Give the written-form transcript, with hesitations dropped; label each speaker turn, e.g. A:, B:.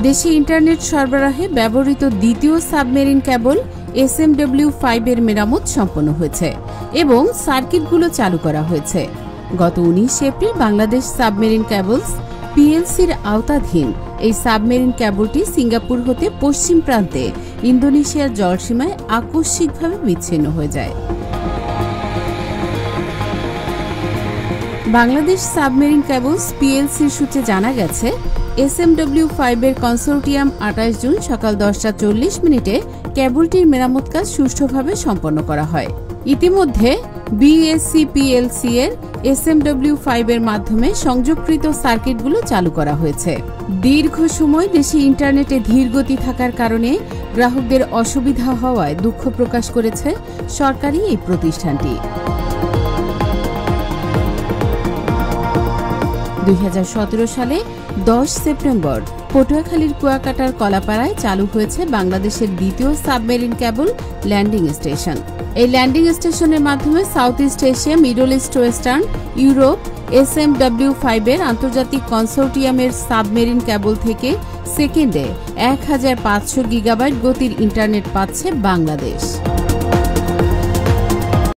A: দেশে ইন্টারনেট সরবরাহে ব্যবহৃত দ্বিতীয় সাবমেরিন কেবল SMW5 এর মেরামত সম্পন্ন হয়েছে এবং সার্কিটগুলো চালু করা হয়েছে। গত 19 এপ্রিল বাংলাদেশ সাবমেরিন কেবলস PLCর আওতাধীন এই সাবমেরিন কেবলটি সিঙ্গাপুর হতে পশ্চিম প্রান্তে ইন্দোনেশিয়ার জলসীমায় আকস্মিকভাবে বিচ্ছিন্ন হয়ে যায়। বাংলাদেশ সাবমেরিন কেবলস PLCর সূত্রে জানা গেছে, SMW5 এর কনসোর্টিয়াম 28 জুন সকাল 10:40 কেবলটির মেরামত কাজ সুষ্ঠুভাবে সম্পন্ন করা হয়। ইতিমধ্যে BSC PLC এর SMW5 এর মাধ্যমে সংযোগকৃত সার্কিটগুলো চালু করা হয়েছে। দীর্ঘ সময় দেশে ইন্টারনেটে ধীরগতি থাকার কারণে গ্রাহকদের অসুবিধা হওয়ায় দুঃখ প্রকাশ করেছে সরকারি এই প্রতিষ্ঠানটি। 2017 সালে 10 সেপ্টেম্বর পটুয়াখালীর কুয়াকাটার কলাপাড়ায় চালু হয়েছে বাংলাদেশের দ্বিতীয় সাবমেরিন কেবল ল্যান্ডিং স্টেশন। এই ল্যান্ডিং স্টেশনের মাধ্যমে south east Asia, middle east, western Europe SMW5 এর আন্তর্জাতিক কনসোর্টিয়ামের সাবমেরিন কেবল থেকে সেকেন্ডে 1500 গিগাবাইট গতির ইন্টারনেট পাচ্ছে বাংলাদেশ।